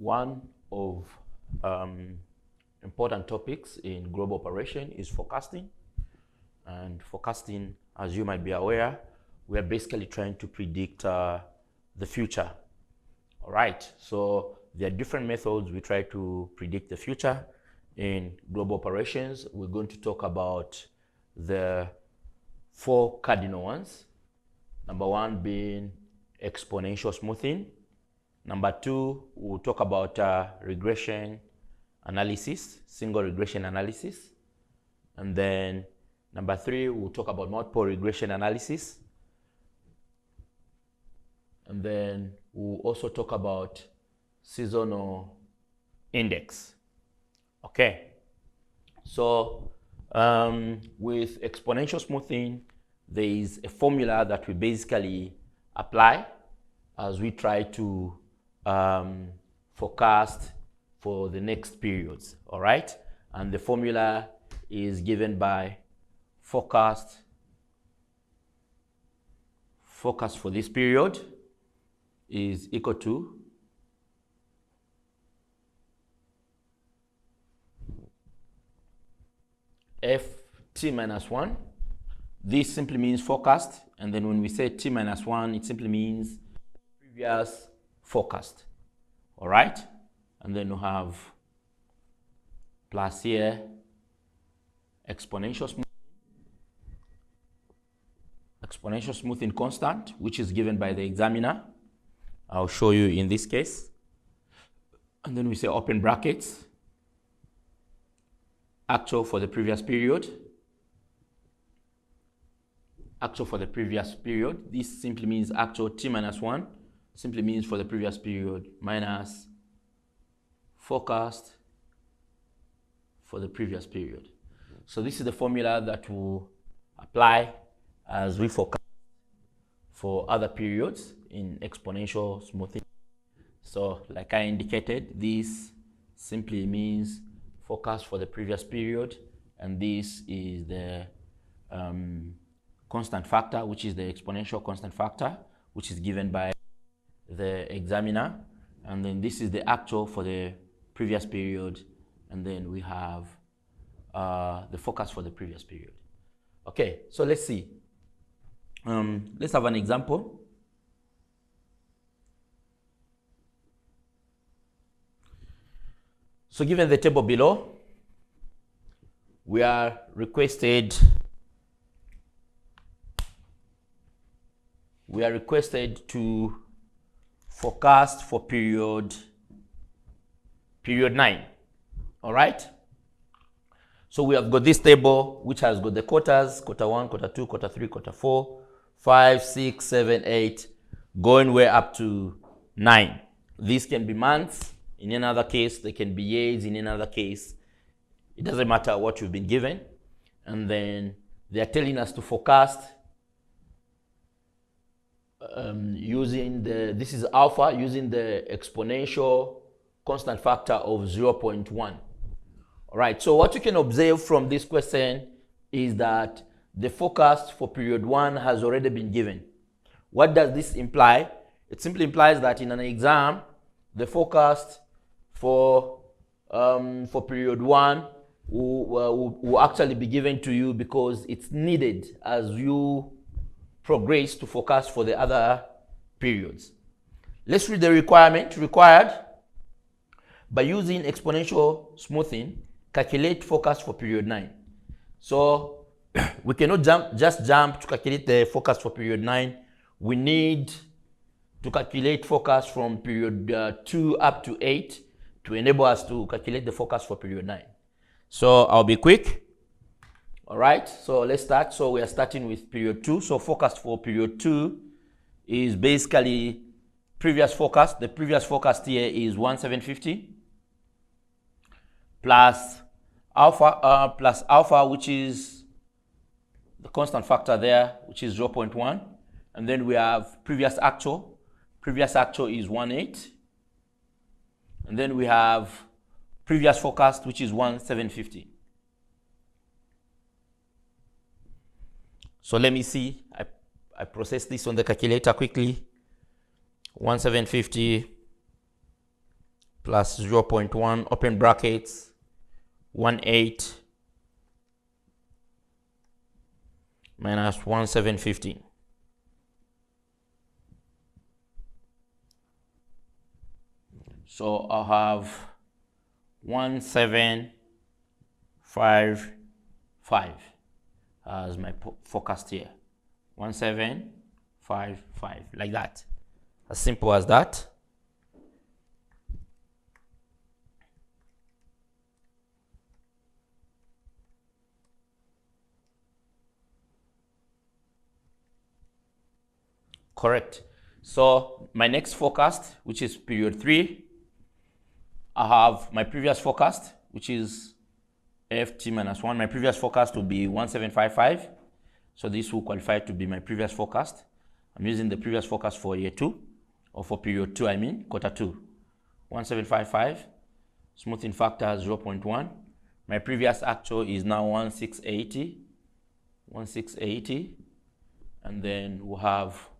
one of important topics in global operation is forecasting. And forecasting, as you might be aware, we are basically trying to predict the future. All right, so there are different methods we try to predict the future in global operations. We're going to talk about the 4 cardinal ones. Number 1 being exponential smoothing. Number 2, we'll talk about regression analysis, single regression analysis. And then number 3, we'll talk about multiple regression analysis. And then we'll also talk about seasonal index. Okay, so with exponential smoothing, there is a formula that we basically apply as we try to forecast for the next periods. All right, and the formula is given by forecast for this period is equal to ft minus 1. This simply means forecast, and then when we say t minus 1, it simply means previous forecast. All right, and then we have plus here exponential smoothing constant, which is given by the examiner. I'll show you in this case. And then we say open brackets, actual for the previous period. Actual for the previous period. This simply means actual t minus 1, simply means for the previous period, minus forecast for the previous period. So this is the formula that will apply as we forecast for other periods in exponential smoothing. So like I indicated, this simply means forecast for the previous period, and this is the constant factor, which is the exponential constant factor, which is given by the examiner, and then this is the actual for the previous period, and then we have the forecast for the previous period. Okay, so let's see. Let's have an example. So given the table below, we are requested to forecast for period 9. All right, so we have got this table which has got the quarters, quarter 1, quarter 2, quarter 3, quarter 4, 5, 6, 7, 8, going way up to 9. These can be months. In another case, they can be years. In another case, it doesn't matter what you've been given. And then they are telling us to forecast this is alpha, using the exponential constant factor of 0.1. All right, so what you can observe from this question is that the forecast for period 1 has already been given. What does this imply? It simply implies that in an exam, the forecast for period 1 will actually be given to you because it's needed as you progress to forecast for the other periods. Let's read the requirement. Required, by using exponential smoothing, calculate forecast for period 9. So we cannot just jump to calculate the forecast for period 9. We need to calculate forecast from period 2 up to 8 to enable us to calculate the forecast for period 9. So I'll be quick. All right, so let's start. So we are starting with period 2. So forecast for period 2 is basically previous forecast. The previous forecast here is 1750 plus alpha, which is the constant factor there, which is 0.1. And then we have previous actual. Previous actual is 18. And then we have previous forecast, which is 1750. So let me see. I process this on the calculator quickly. 1750 plus 0.1, open brackets, 18 minus 1750. So I'll have 1755 as my forecast here. 1755, like that. As simple as that. Correct. So my next forecast, which is period 3, I have my previous forecast, which is FT minus 1. My previous forecast will be 1755. So this will qualify to be my previous forecast. I'm using the previous forecast for year 2, or for period 2, I mean, quarter 2. 1755, smoothing factor 0.1. My previous actual is now 1680. And then we'll have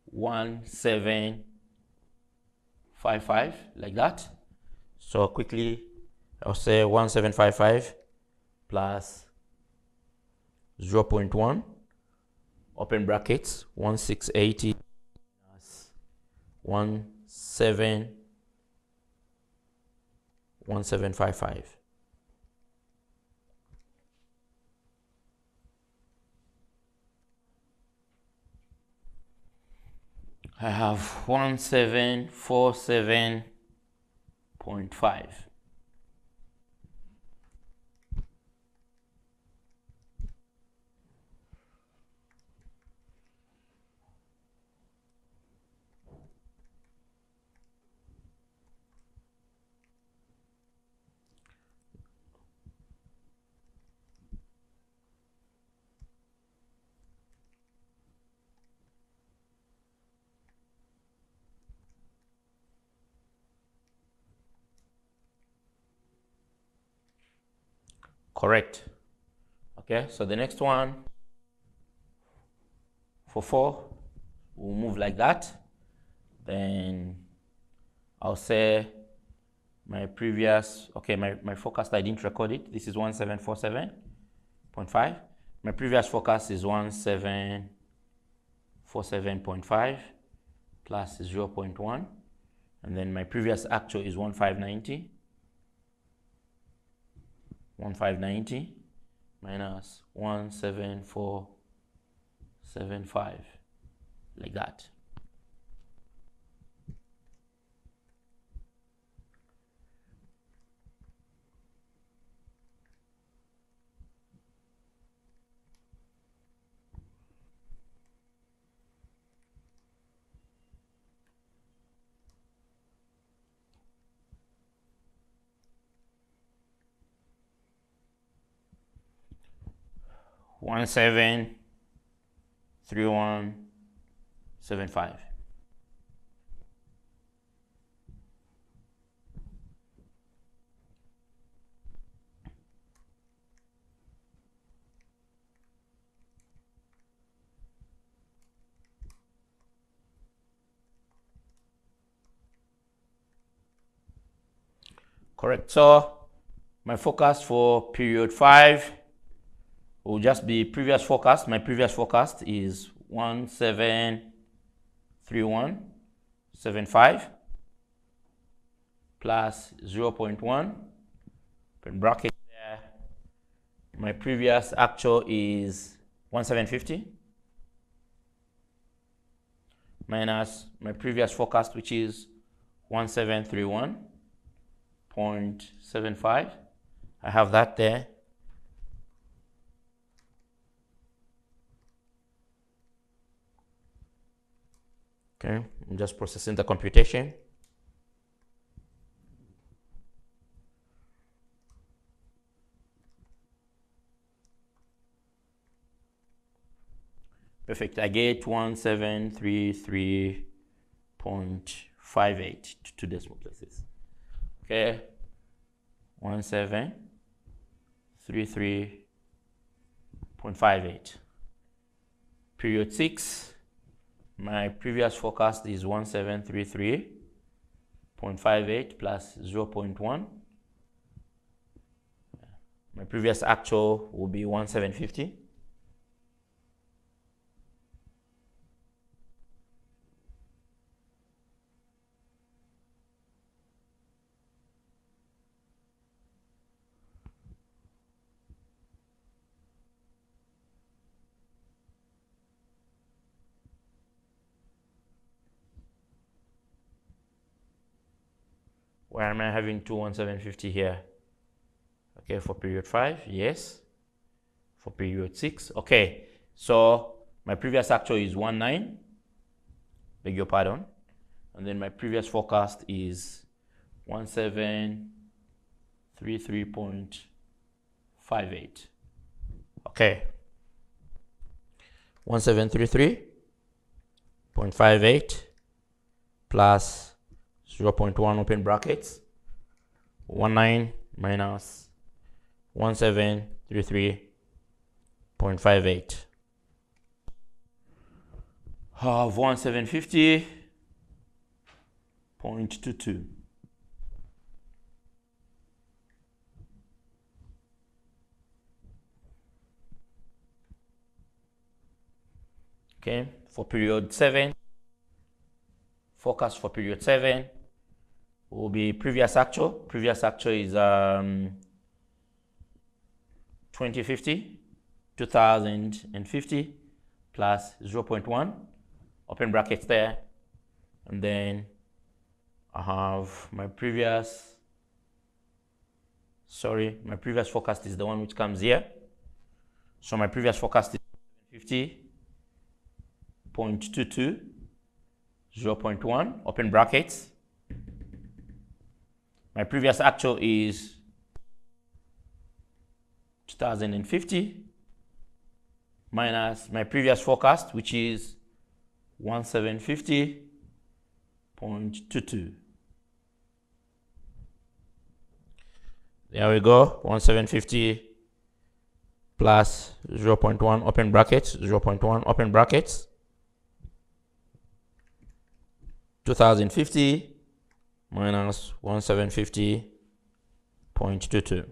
1755, like that. So quickly, I'll say 1755 plus 0.1, open brackets, 1680 plus 1755. I have 1747.5. Correct. Okay, so the next one for 4, we'll move like that. Then I'll say my previous, okay, my forecast, I didn't record it. This is 1747.5. My previous forecast is 1747.5 plus 0.1. And then my previous actual is 1590. 1590 minus 17475, like that. One 3175. Correct. So my forecast for period 5 will just be previous forecast. My previous forecast is 173175 plus 0.1, open bracket there. My previous actual is 1750 minus my previous forecast, which is 1731.75. I have that there. Okay, I'm just processing the computation. Perfect. I get 1733.58 to 2 decimal places. Okay, 1733.58. Period 6. My previous forecast is 1733.58. 0.58 plus 0.1. My previous actual will be 1750. Why am I having 21750 here? Okay, for period 5, yes. For period 6, okay. So my previous actual is 19, beg your pardon. And then my previous forecast is 1733.58. Okay. 1733.58 plus 0.1 open brackets, 19 minus 1733.58 of 1750.22. Okay, for period 7, forecast for period 7 will be previous actual. Previous actual is 2050 plus 0.1, open brackets there, and then I have my previous forecast is the one which comes here. So my previous forecast is 50.22, 0.1, open brackets. My previous actual is 2050 minus my previous forecast, which is 1750.22. There we go, 1750 plus 0.1 open brackets, 0.1 open brackets, 2050 minus 1750.22.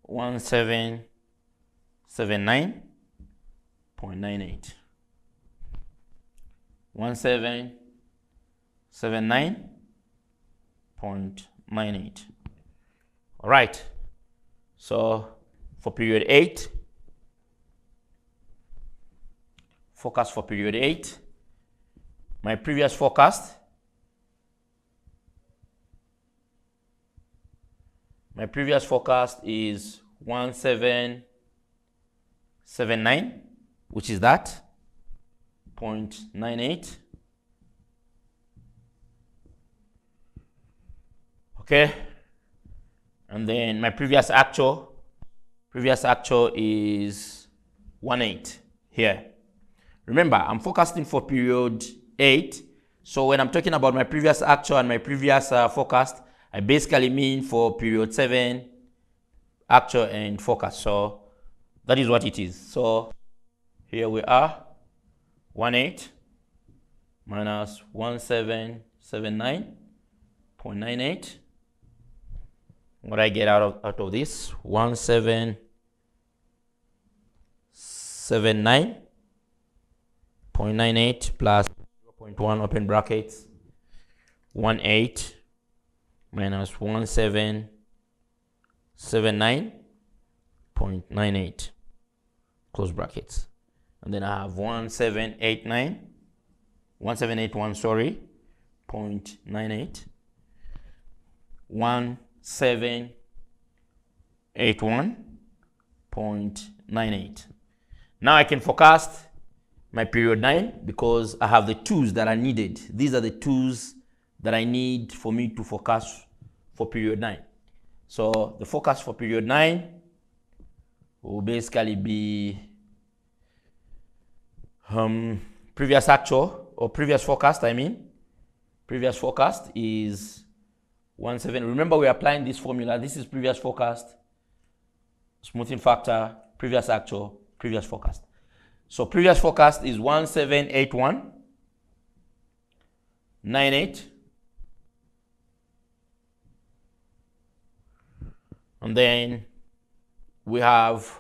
1779.98. 1779.98. All right. So for period 8, forecast for period 8, my previous forecast, is 1779, which is that 0.98. Okay, and then my previous actual is 18 here. Remember, I'm forecasting for period 8, so when I'm talking about my previous actual and my previous forecast, I basically mean for period 7 actual and forecast. So that is what it is. So here we are, 18 minus 1779.98. What I get out of this? 1779.98 plus 0.1 open brackets, 18 minus 1779.98 close brackets, and then I have 1781, sorry, 0.98, 1781.98. Now I can forecast my period 9 because I have the tools that are needed. These are the tools that I need for me to forecast for period 9. So the forecast for period 9 will basically be previous actual, or previous forecast, previous forecast is 17. Remember, we're applying this formula. This is previous forecast, smoothing factor, previous actual, previous forecast. So previous forecast is 1781 98. And then we have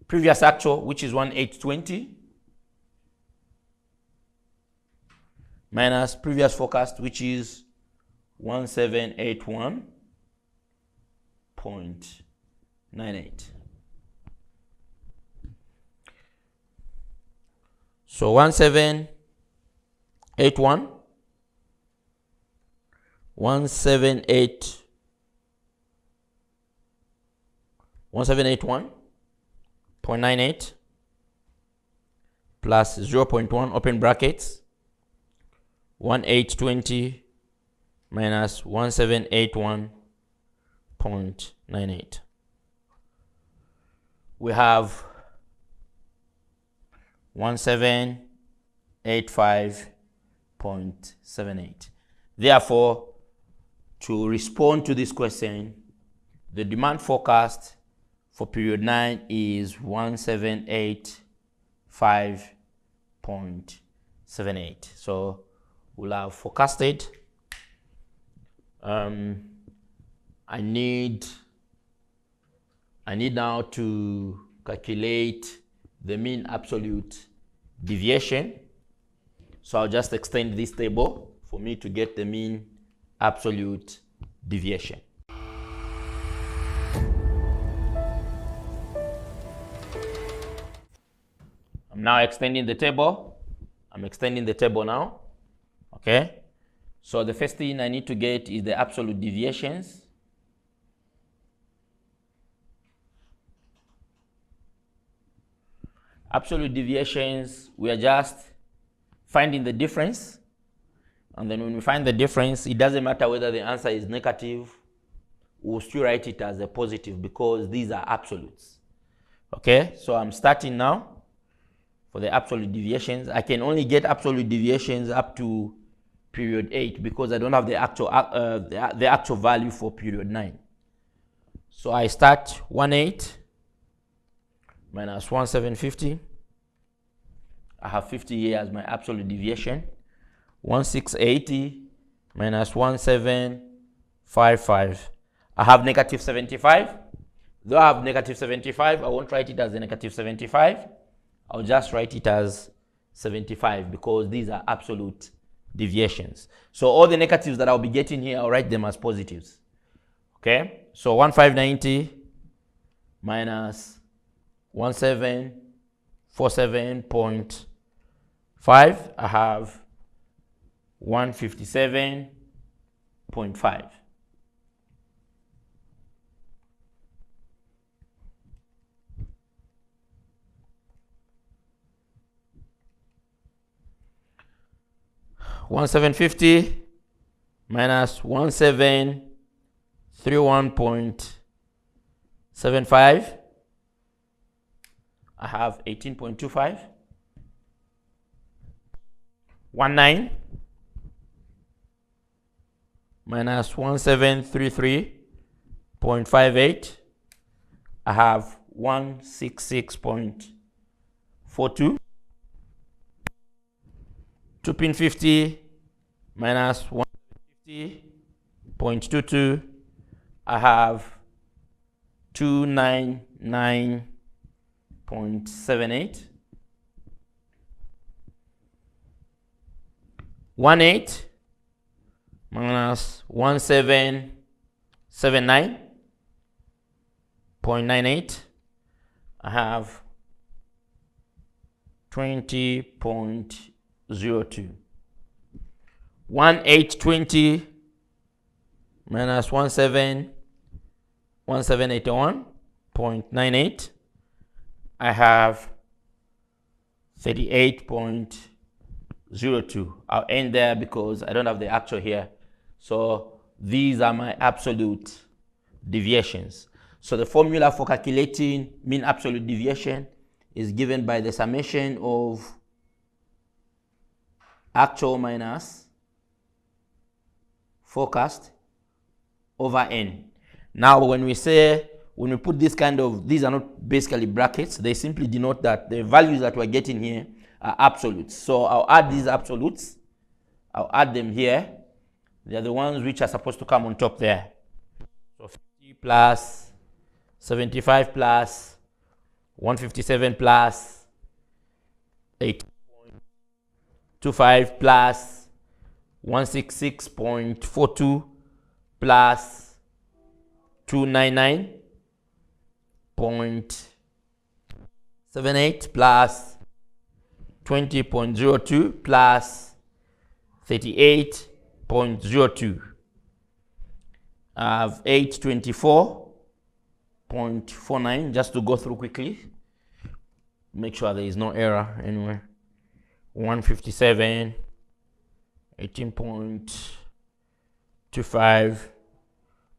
previous actual, which is 1820, minus previous forecast, which is 1781.98. So 1781, 1781.98 plus 0.1 open brackets, 1820 minus 1781.98. We have 1785.78. Therefore, to respond to this question, the demand forecast for period 9 is 1785.78. So we'll have forecasted. I need now to calculate the mean absolute deviation. So I'll just extend this table for me to get the mean absolute deviation. I'm now extending the table. I'm extending the table now. Okay. So the first thing I need to get is the absolute deviations. Absolute deviations, we are just finding the difference. And then when we find the difference, it doesn't matter whether the answer is negative, we'll still write it as a positive because these are absolutes. Okay, so I'm starting now for the absolute deviations. I can only get absolute deviations up to period 8 because I don't have the actual value for period 9. So I start 18 minus 1750. I have 50 here as my absolute deviation. 1680 minus 1755. I have negative 75. Though I have negative 75, I won't write it as a negative 75. I'll just write it as 75 because these are absolute deviations. So all the negatives that I'll be getting here, I'll write them as positives. Okay, so 1590 minus 1747.5, I have 157.5. $1750 minus 1731.75. I have 18.25. 19 minus 1733.58. I have 166.42. 2 pin 50 minus 150.22. I have 299.78. 18 minus 1779.98. I have 20.02. 1820 minus 1781.98. I have 38.02. I'll end there because I don't have the actual here. So these are my absolute deviations. So the formula for calculating mean absolute deviation is given by the summation of actual minus forecast over n. Now when we put this kind of, these are not basically brackets, they simply denote that the values that we're getting here are absolutes. So I'll add these absolutes I'll add them here. They are the ones which are supposed to come on top there. So 50 plus 75 plus 157 plus 8.25 plus 166.42 plus 299.78 plus 20.02 plus 38.02. I have 824.49, just to go through quickly. Make sure there is no error anywhere. 157, 18.25,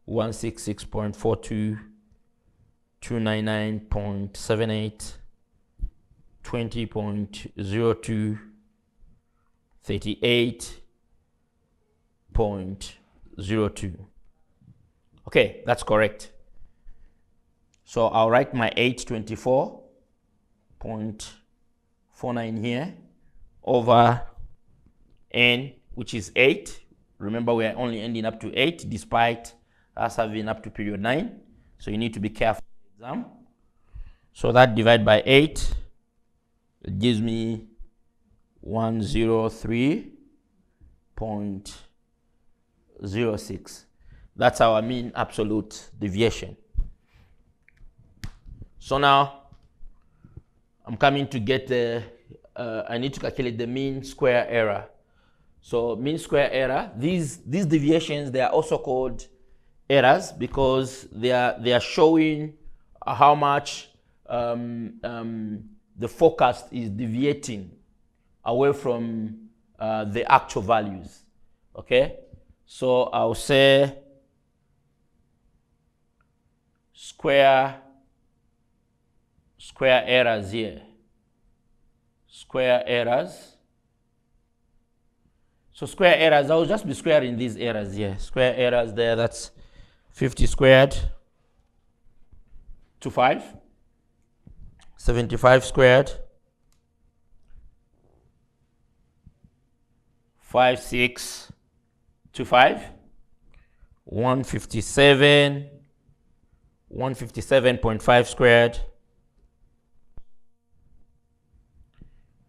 166.42, 299.78, 20.02, 38.02. Okay, that's correct. So I'll write my 824.49 here over n, which is 8. Remember, we are only ending up to 8 despite us having up to period 9. So you need to be careful in the exam. So that divided by 8, it gives me 103.06. That's our mean absolute deviation. So now I'm coming to get I need to calculate the mean square error. So mean square error, these deviations, they are also called errors because they are showing how much the forecast is deviating away from the actual values. Okay, so I'll say square errors here. Square errors. So square errors, I'll just be squaring these errors here. Square errors there, that's 50 squared to 5. 75 squared. 5, 6 to 5. 157. 157.5 squared.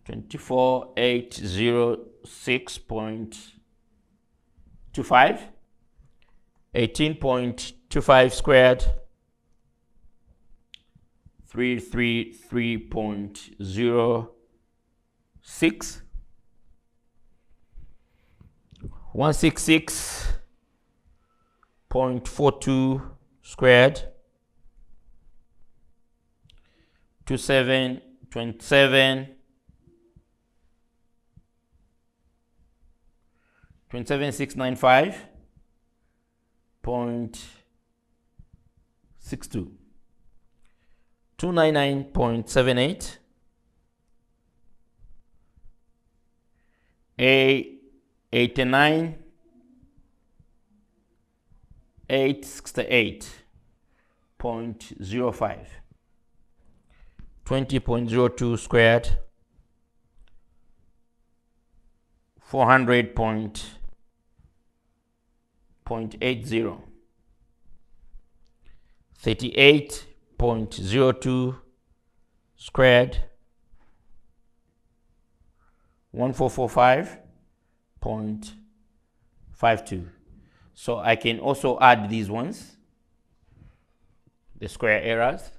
24806.25. 18.25 squared. 333.06. 166.42 squared. 27.27. 27695.62. 299.78. 89. 868.05. 20.02 squared. 400.80. 38.02 squared. 1445.52. So I can also add these ones, the square errors.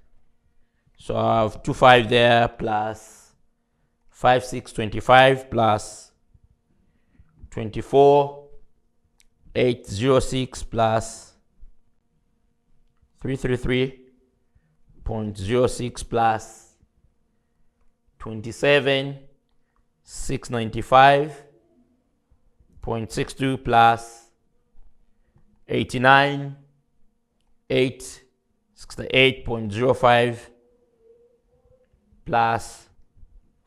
So I have 25 there plus 5625 plus 24806 plus 333.06 plus 27695.62 plus 89868.05 plus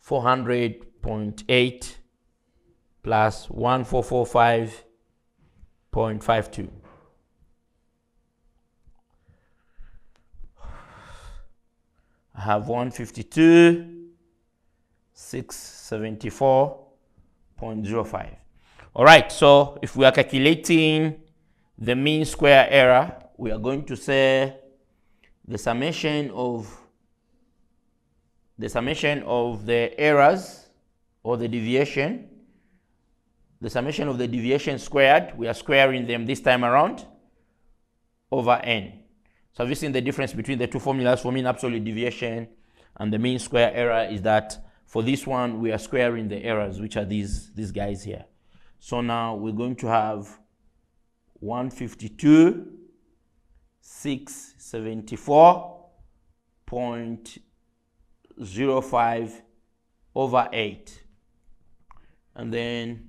400.8 plus 1445.52. I have 152,674.05. All right, so if we are calculating the mean square error, we are going to say the summation of the errors or the deviation, the summation of the deviation squared, we are squaring them this time around, over n. So have you seen the difference between the two formulas for mean absolute deviation and the mean square error is that for this one we are squaring the errors, which are these guys here. So now we're going to have 152,674.05 over 8. And then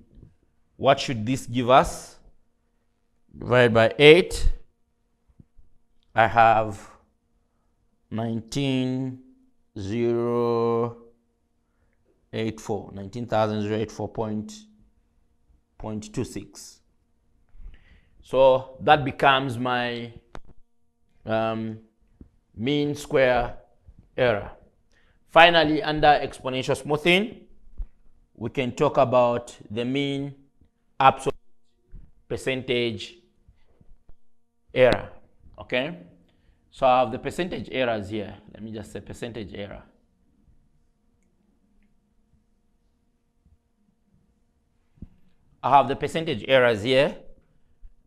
what should this give us? Divided by 8. I have 19,084.26. So that becomes my mean square error. Finally, under exponential smoothing, we can talk about the mean absolute percentage error. Okay, so I have the percentage errors here. Let me just say percentage error. I have the percentage errors here,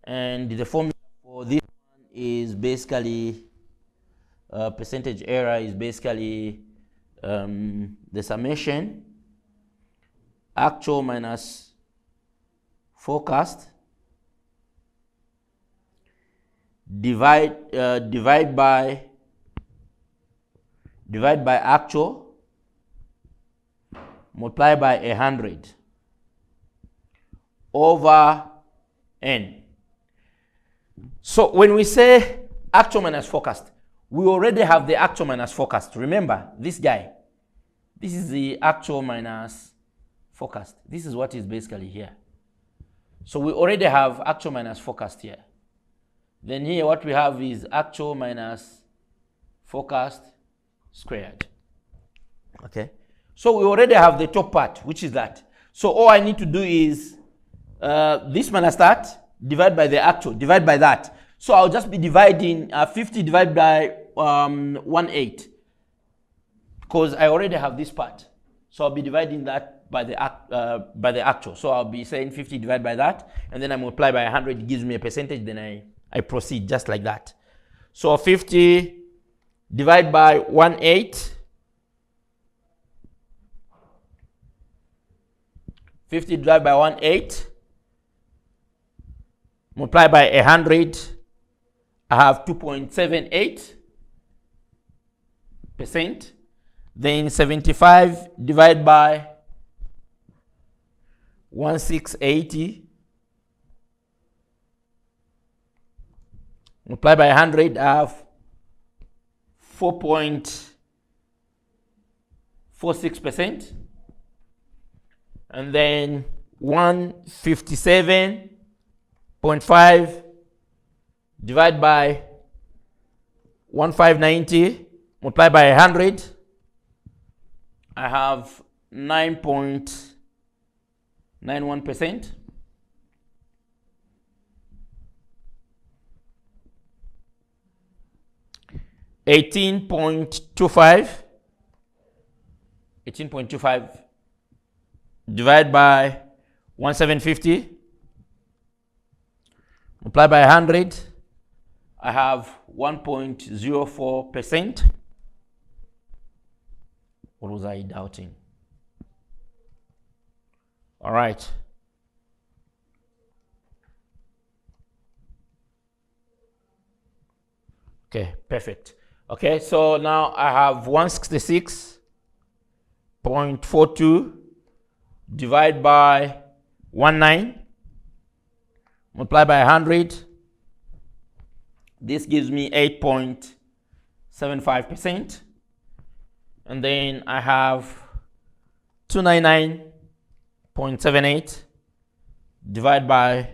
and the formula for this one is basically percentage error is basically the summation actual minus forecast divide by actual multiply by 100 over n. So when we say actual minus forecast, we already have the actual minus forecast. Remember this guy, this is the actual minus forecast. This is what is basically here. So we already have actual minus forecast here. Then here what we have is actual minus forecast squared. Okay, so we already have the top part, which is that. So all I need to do is this minus that, divide by the actual, divide by that. So I'll just be dividing 50 divided by 1/8 because I already have this part. So I'll be dividing that by the actual. So I'll be saying 50 divided by that, and then I multiply by 100, it gives me a percentage, then I proceed just like that. So 50 divided by 1/8, 50 divided by 1/8, multiply by 100, I have 2.78%. Then 75 divided by 1680, multiply by 100, I have 4.46%. And then 157.5 divided by 1590, multiply by 100, I have 9.91%. $18.25 divided by 1750, multiply by 100, I have 1.04%. What was I doubting? All right. Okay, perfect. Okay, so now I have 166.42 divided by 19, multiply by 100. This gives me 8.75%. And then I have 299.78 divided by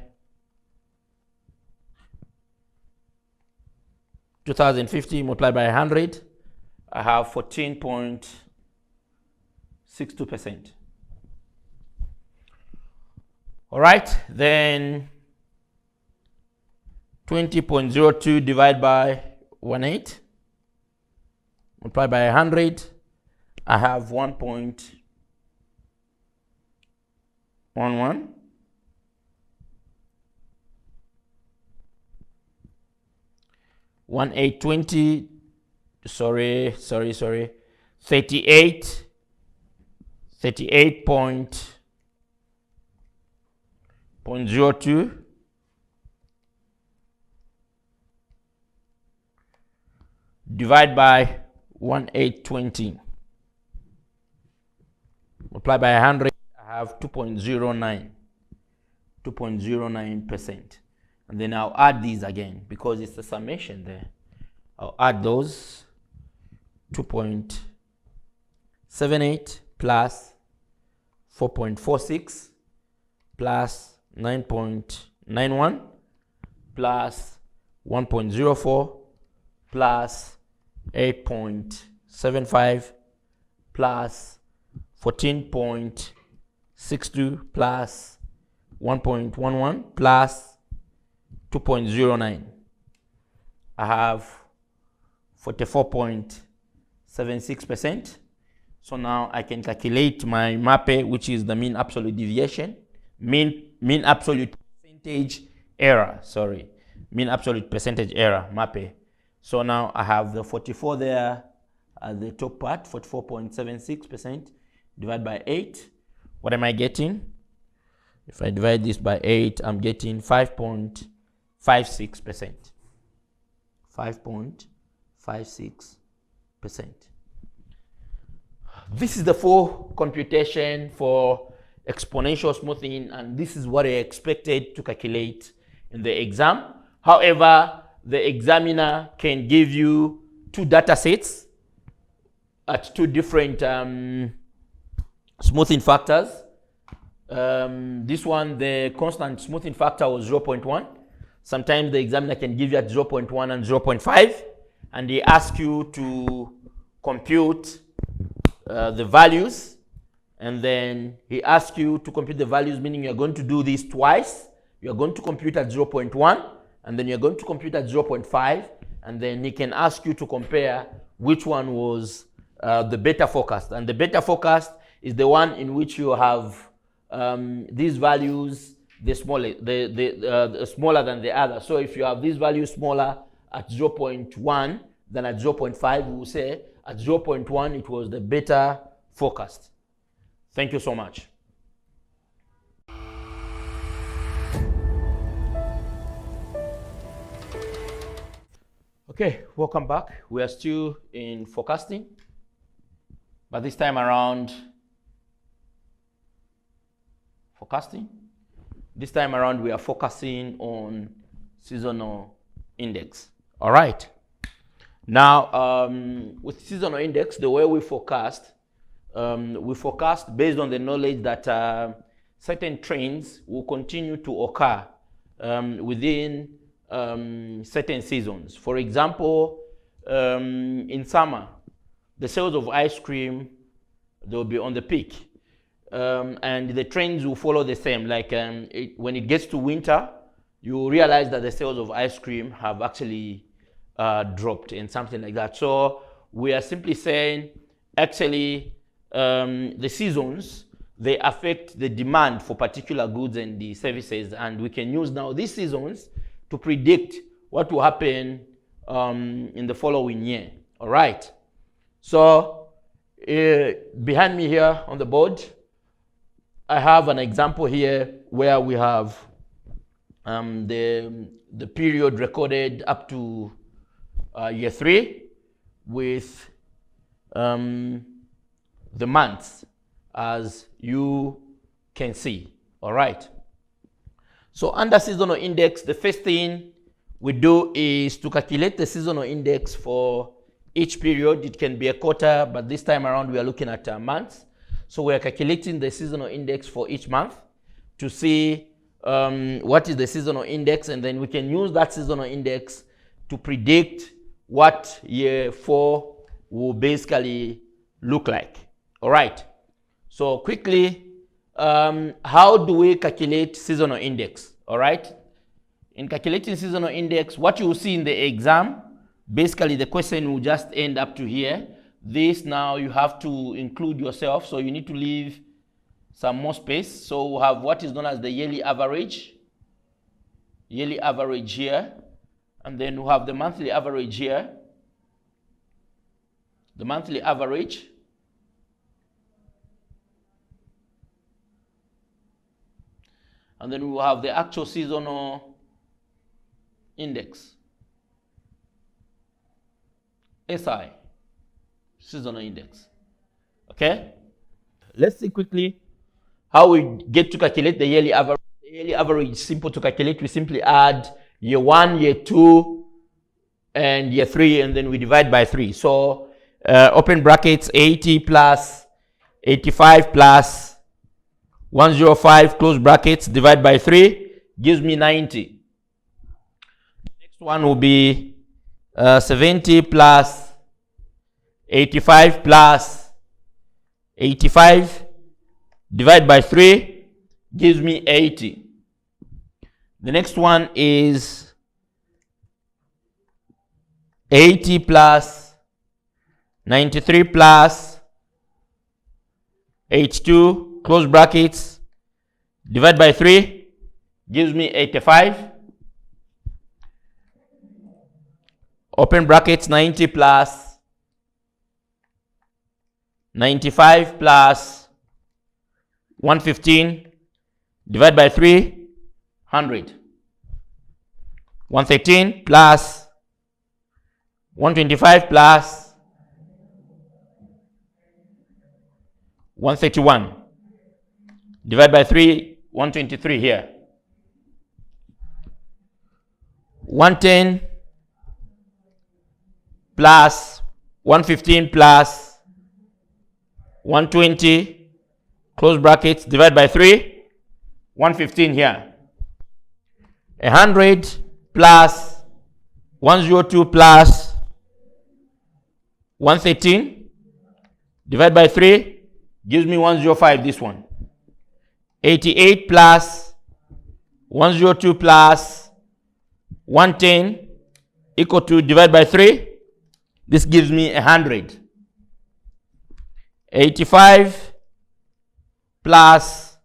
2050 multiplied by 100. I have 14.62%. All right, then 20.02 divided by 18, multiply by 100, I have 1.11. 1820, sorry, 38.02 divide by 1820, multiply by 100, I have 2.09%. And then I'll add these again because it's a summation there. I'll add those 2.78 plus 4.46 plus 9.91 plus 1.04 plus 8.75 plus 14.62 plus 1.11 plus 2.09. I have 44.76%. So now I can calculate my MAPE, which is the mean absolute deviation, mean absolute percentage error, mean absolute percentage error, MAPE. So now I have the 44 there at the top part, 44.76% divided by 8. What am I getting? If I divide this by 8, I'm getting 5.56%. 5.56%. This is the full computation for exponential smoothing, and this is what I expected to calculate in the exam. However, the examiner can give you two data sets at two different smoothing factors. This one, the constant smoothing factor was 0.1. Sometimes the examiner can give you at 0.1 and 0.5, and they ask you to compute the values, and then he asks you to compute the values, meaning you're going to do this twice. You're going to compute at 0.1, and then you're going to compute at 0.5, and then he can ask you to compare which one was the better forecast. And the better forecast is the one in which you have these values, the smaller than the other. So if you have these values smaller at 0.1 than at 0.5, we will say at 0.1 it was the better forecast. Thank you so much. Okay, welcome back. We are still in forecasting, but this time around, we are focusing on seasonal index. All right. Now, with seasonal index, the way we forecast based on the knowledge that certain trends will continue to occur within certain seasons. For example, in summer, the sales of ice cream, they'll be on the peak. And the trends will follow the same. Like when it gets to winter, you realize that the sales of ice cream have actually dropped and something like that. So we are simply saying, actually, the seasons, they affect the demand for particular goods and the services. And we can use now these seasons to predict what will happen in the following year. All right. So behind me here on the board, I have an example here where we have the period recorded up to year 3 with the months, as you can see. All right. So under seasonal index, the first thing we do is to calculate the seasonal index for each period. It can be a quarter, but this time around we are looking at months. So we are calculating the seasonal index for each month to see what is the seasonal index, and then we can use that seasonal index to predict what year 4 will basically look like. All right. So quickly, how do we calculate seasonal index? All right. In calculating seasonal index, what you will see in the exam, basically the question will just end up to here. This now you have to include yourself, so you need to leave some more space. So we have what is known as the yearly average here, and then we have the monthly average here, the monthly average, and then we will have the actual seasonal index, SI, seasonal index. Okay, let's see quickly how we get to calculate the yearly average. The yearly average is simple to calculate. We simply add year 1, year 2, and year 3, and then we divide by 3. So open brackets, 80 plus 85 plus 105, close brackets, divide by 3, gives me 90. The next one will be 70 plus 85 plus 85, divide by 3, gives me 80. The next one is 80 plus 93 plus 82, close brackets, divide by 3, gives me 85. Open brackets, 90 plus 95 plus 115, divide by 3, 100. 113 plus 125 plus 131, divide by 3, 123 here. 110 plus 115 plus 120, close brackets, divide by 3, 115 here. 100 plus 102 plus 113, divide by 3, gives me 105, this one. 88 plus 102 plus 110 equal to, divide by 3, this gives me 100. 85 plus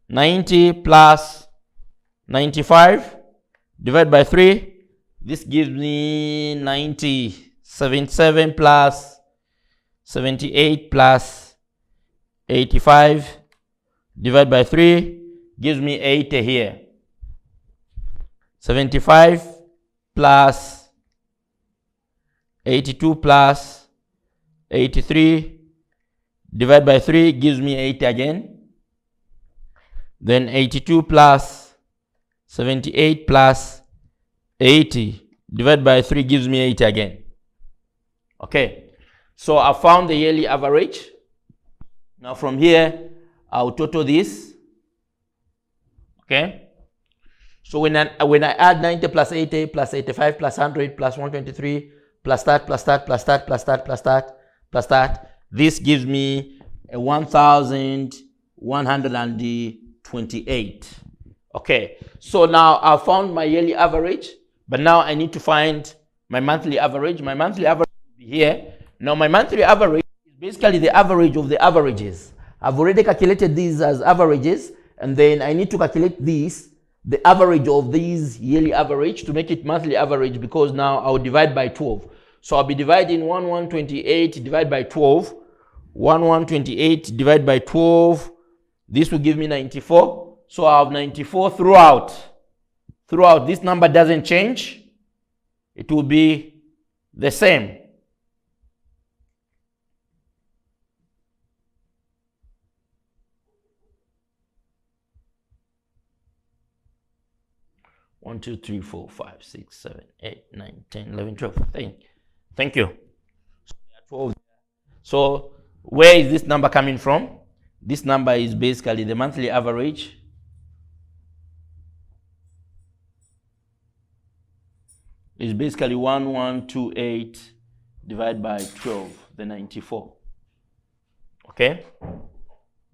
90 plus 95, divide by 3, this gives me 90. 77 plus 78 plus 85, divide by 3, gives me 80 here. 75 plus 82 plus 83, divide by 3, gives me 80 again. Then 82 plus 78 plus 80, divide by 3, gives me 80 again. Okay, so I found the yearly average. Now from here, I'll total this. Okay, so when I add 90 plus 80 plus 85 plus 100 plus 123 plus that plus that plus that plus that plus that plus that, this gives me a 1,128. Okay, so now I found my yearly average, but now I need to find my monthly average. My monthly average will be here. Now my monthly average is basically the average of the averages. I've already calculated these as averages, and then I need to calculate these, the average of these yearly average, to make it monthly average, because now I'll divide by 12. So I'll be dividing 1,128 divided by 12. 1,128 divided by 12. This will give me 94. So I have 94 throughout. Throughout, this number doesn't change. It will be the same. One, 2, 3, 4, 5, 6, 7, 8, 9, 10, 11, 12. Thank you. So where is this number coming from? This number is basically the monthly average is basically 1,128 divided by 12, the 94. Okay,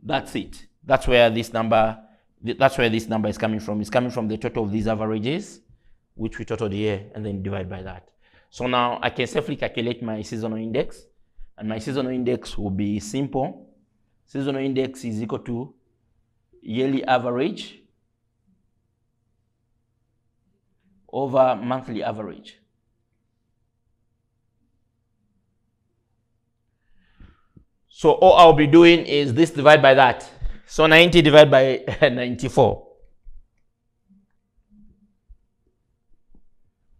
that's it. That's where this number is coming from. It's coming from the total of these averages, which we totaled here, and then divide by that. So now I can safely calculate my seasonal index, and my seasonal index will be simple. Seasonal index is equal to yearly average over monthly average. So all I'll be doing is this divide by that. So 90 divided by 94.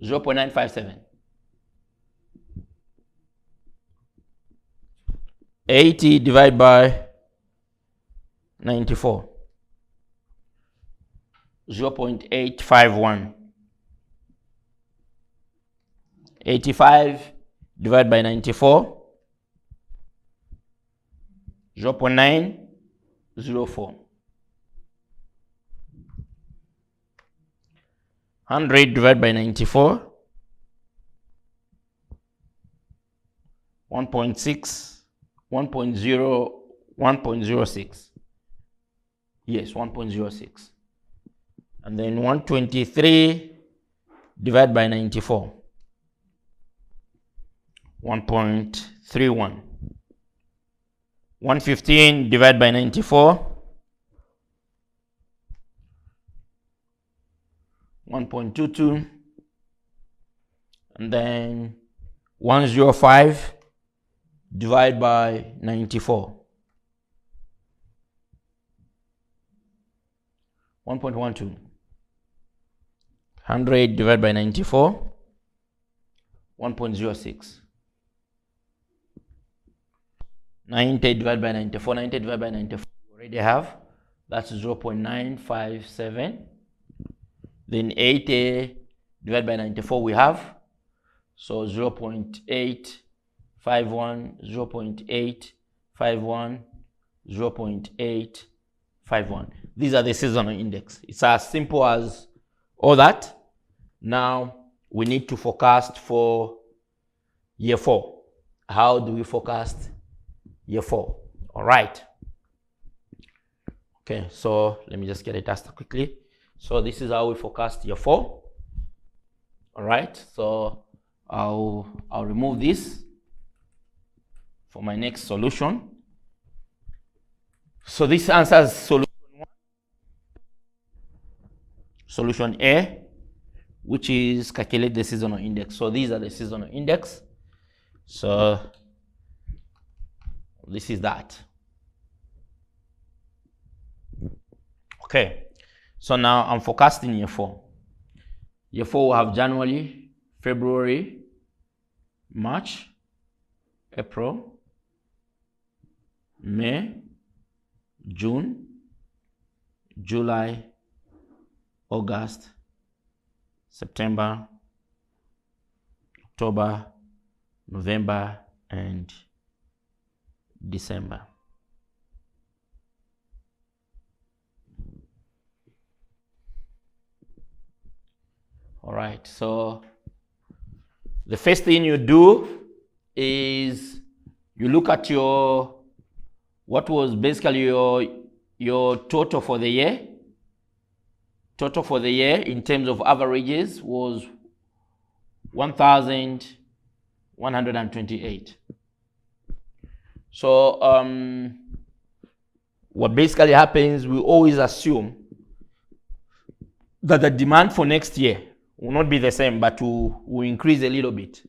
0.957. 80 divided by 94. 0.851. 85 divided by 94. 0.904. 100 divided by 94. 1.06. Yes, 1.06. And then 123 divided by 94. 1.31. 115 divided by 94. 1.22. And then 105 divided by 94. 1.12. 100 divided by 94. 1.06. 90 divided by 94. 90 divided by 94 we already have. That's 0.957. Then 80 divided by 94 we have. So 0.851, 0.851, 0.851. These are the seasonal index. It's as simple as all that. Now we need to forecast for year 4. How do we forecast year 4? All right. Okay, so let me just get it asked quickly. So this is how we forecast year 4. All right, so I'll remove this for my next solution. So this answers solution 1. Solution A, which is calculate the seasonal index. So these are the seasonal index. So this is that. Okay, so now I'm forecasting year 4. Year 4 will have January, February, March, April, May, June, July, August, September, October, November, and December. All right, so the first thing you do is you look at what was basically your total for the year. Total for the year in terms of averages was 1,128. So what basically happens, we always assume that the demand for next year will not be the same, but will increase a little bit.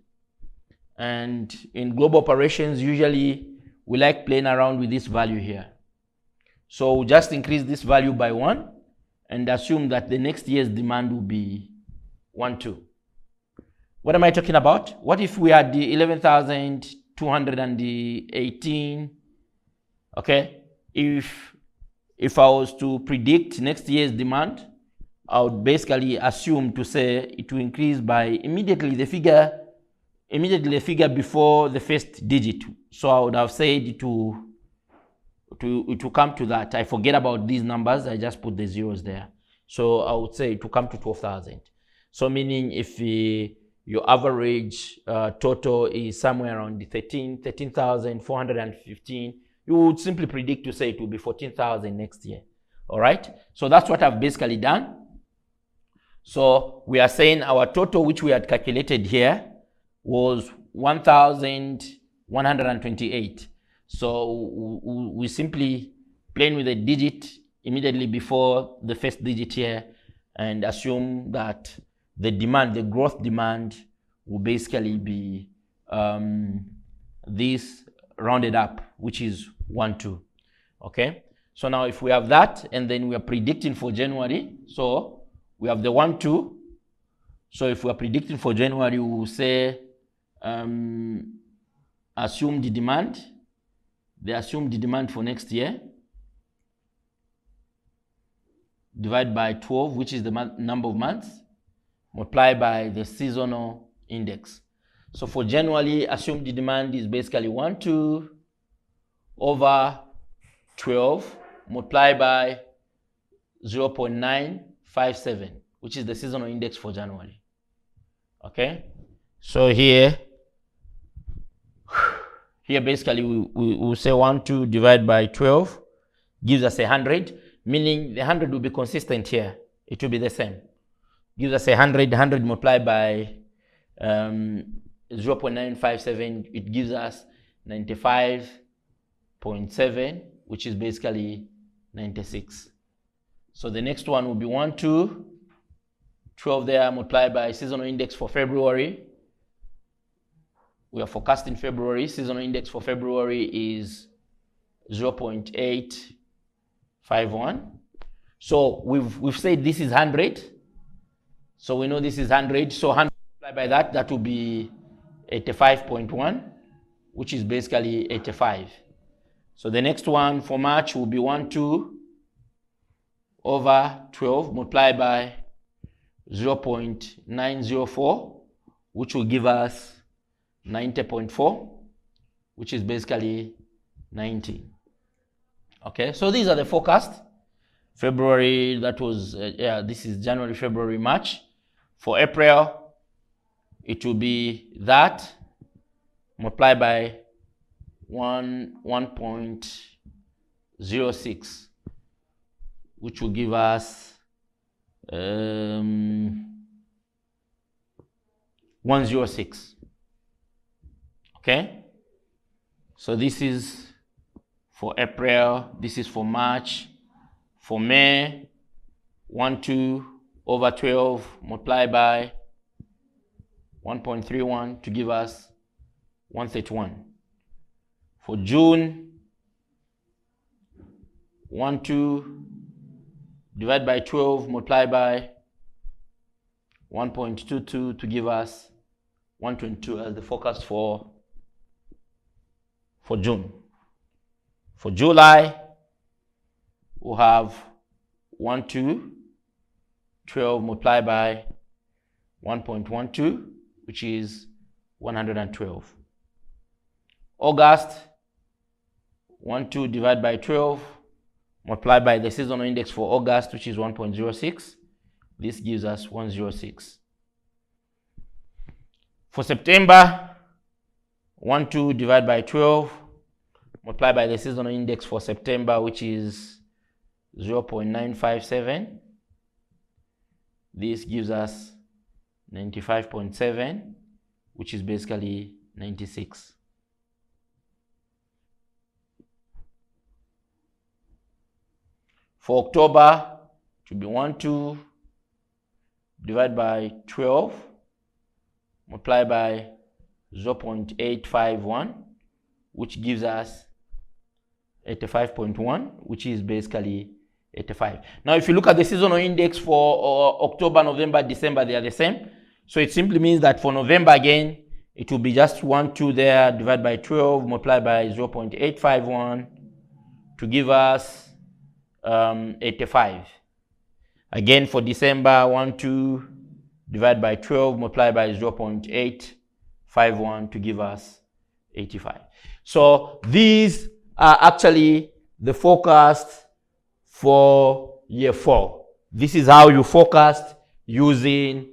And in global operations, usually we like playing around with this value here. So we'll just increase this value by 1 and assume that the next year's demand will be 1, 2. What am I talking about? What if we had the 11,218? Okay, if I was to predict next year's demand, I would basically assume to say it will increase by immediately the figure before the first digit. So I would have said it will come to that. I forget about these numbers. I just put the zeros there. So I would say it will come to 12,000. So meaning if your average total is somewhere around the 13,415, you would simply predict to say it will be 14,000 next year. All right. So that's what I've basically done. So we are saying our total, which we had calculated here, was 1,128. So we simply playing with a digit immediately before the first digit here and assume that the demand, the growth demand, will basically be this rounded up, which is 1, 2. Okay. So now if we have that and then we are predicting for January, so we have the 1, 2. So if we are predicting for January, we will say assume the demand. They assume the demand for next year. Divide by 12, which is the number of months. Multiply by the seasonal index. So for January, assume the demand is basically 1, 2 over 12 multiplied by 0.957, which is the seasonal index for January. Okay, so here basically we will say 1, 2 divided by 12 gives us 100, meaning the 100 will be consistent here. It will be the same. Gives us 100 multiplied by 0.957. It gives us 95.7, which is basically 96. So the next one will be 1, 2, 12 there multiplied by seasonal index for February. We are forecasting February. Seasonal index for February is 0.851. So we've said this is 100. So we know this is 100. So 100 multiplied by that will be 85.1, which is basically 85. So the next one for March will be 1, 2 over 12 multiplied by 0.904, which will give us 90.4, which is basically 90. Okay, so these are the forecasts. February, that was, this is January, February, March. For April, it will be that multiplied by 1.06, which will give us 106. Okay, so this is for April, this is for March. For May, 1, 2 over 12 multiplied by 1.31 to give us 131. For June, 1, 2 divided by 12 multiplied by 1.22 to give us 122 as the forecast for June. For July, we'll have 1, 2, 12 multiplied by 1.12, which is 112. August, 1, 2 divided by 12 multiplied by the seasonal index for August, which is 1.06. This gives us 106. For September, 1, 2 divided by 12 multiplied by the seasonal index for September, which is 0.957. This gives us 95.7, which is basically 96. For October, it will be 1, 2 divided by 12 multiplied by 0.851, which gives us 85.1, which is basically 85. Now, if you look at the seasonal index for October, November, December, they are the same. So it simply means that for November again, it will be just 1, 2 there divided by 12 multiplied by 0.851 to give us 85. Again for December, 1, 2 divided by 12 multiplied by 0.851 to give us 85. So these are actually the forecast for year 4. This is how you forecast using